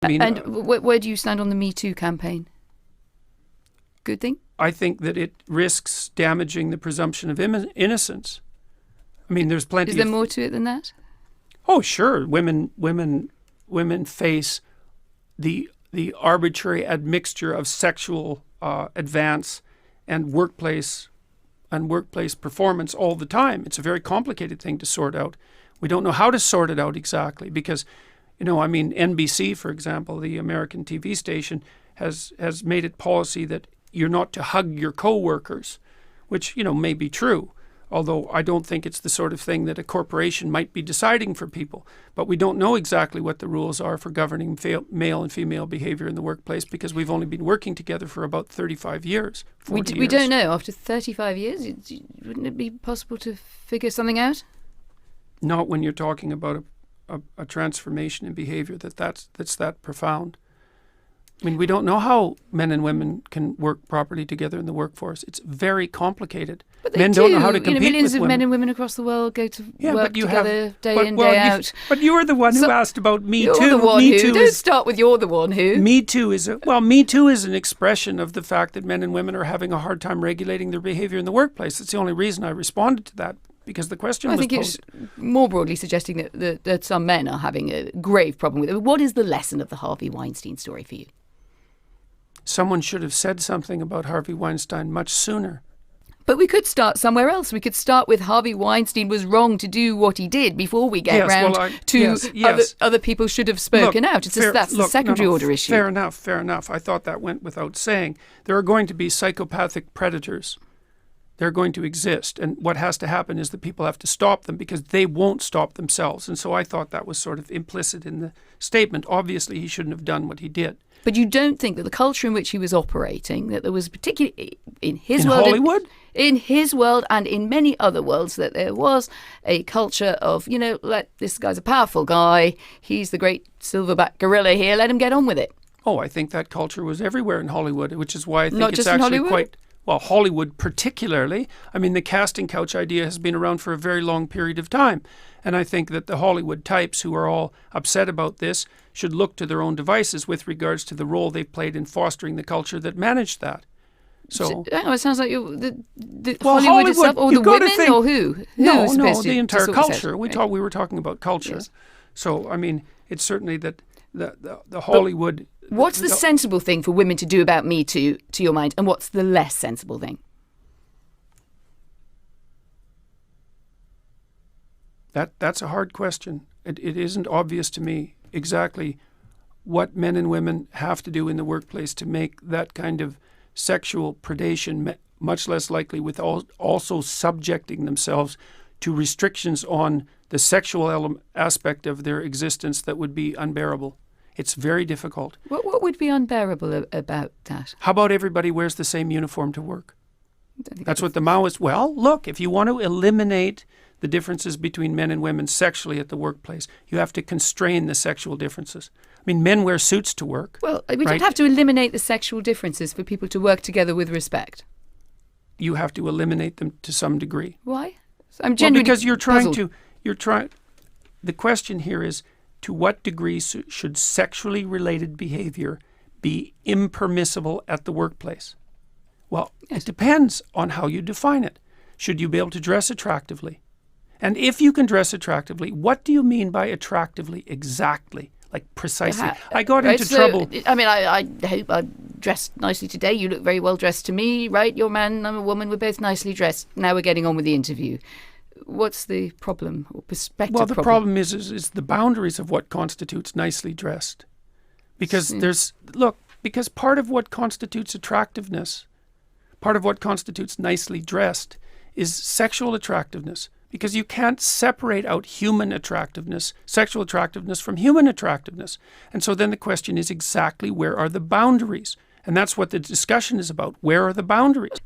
I mean, And where do you stand on the Me Too campaign? Good thing? I think that it risks damaging the presumption of innocence. I mean, there's plenty. Is there more to it than that? Oh, sure. Women face the arbitrary admixture of sexual advance and workplace performance all the time. It's a very complicated thing to sort out. We don't know how to sort it out exactly because, NBC, for example, the American TV station, has made it policy that you're not to hug your co-workers, which, may be true. Although I don't think it's the sort of thing that a corporation might be deciding for people. But we don't know exactly what the rules are for governing male and female behavior in the workplace because we've only been working together for about 35 years, 40 years. We don't know. After 35 years, wouldn't it be possible to figure something out? Not when you're talking about a transformation in behavior that's that profound. I mean, we don't know how men and women can work properly together in the workforce. It's very complicated. But men don't know how to compete millions with of women. men and women across the world go to work together day in, well, day out. But you were the one who asked about Me Too. You're the one Me who. Too Don't start with you're the one who. Me Too is an expression of the fact that men and women are having a hard time regulating their behavior in the workplace. That's the only reason I responded to that. Because the question was posed. I think it's more broadly suggesting that some men are having a grave problem with it. What is the lesson of the Harvey Weinstein story for you? Someone should have said something about Harvey Weinstein much sooner. But we could start somewhere else. We could start with Harvey Weinstein was wrong to do what he did before we get other people should have spoken out. It's that's the secondary order issue. Fair enough. I thought that went without saying. There are going to be psychopathic predators. They're going to exist. And what has to happen is that people have to stop them because they won't stop themselves. And so I thought that was sort of implicit in the statement. Obviously, he shouldn't have done what he did. But you don't think that the culture in which he was operating, that there was particularly in his world... In Hollywood? In his world and in many other worlds, that there was a culture of, this guy's a powerful guy. He's the great silverback gorilla here. Let him get on with it. Oh, I think that culture was everywhere in Hollywood, which is why I think Not it's just in actually Hollywood? quite... Well, Hollywood particularly. I mean, the casting couch idea has been around for a very long period of time. And I think that the Hollywood types who are all upset about this should look to their own devices with regards to the role they've played in fostering the culture that managed that. So it sounds like Hollywood itself, or the women, or who? No, the entire culture. We were talking about culture. Yes. So, I mean, it's certainly that the Hollywood... What's the sensible thing for women to do about Me Too, to your mind, and what's the less sensible thing? That's a hard question. It isn't obvious to me exactly what men and women have to do in the workplace to make that kind of sexual predation much less likely, with also subjecting themselves to restrictions on the sexual aspect of their existence that would be unbearable. It's very difficult. What would be unbearable about that? How about everybody wears the same uniform to work? That's what the Maoists... Well, look, if you want to eliminate the differences between men and women sexually at the workplace, you have to constrain the sexual differences. I mean, men wear suits to work. Well, we don't have to eliminate the sexual differences for people to work together with respect. You have to eliminate them to some degree. Why? I'm genuinely because you're trying puzzled. The question here is, to what degree should sexually related behavior be impermissible at the workplace? Well, It depends on how you define it. Should you be able to dress attractively? And if you can dress attractively, what do you mean by attractively exactly? Like precisely. I got into trouble. I mean, I hope I dressed nicely today. You look very well dressed to me, right? You're a man, I'm a woman. We're both nicely dressed. Now we're getting on with the interview. What's the problem or perspective? Well, the problem is the boundaries of what constitutes nicely dressed. Because because part of what constitutes attractiveness, part of what constitutes nicely dressed is sexual attractiveness. Because you can't separate out human attractiveness, sexual attractiveness from human attractiveness. And so then the question is exactly where are the boundaries? And that's what the discussion is about. Where are the boundaries?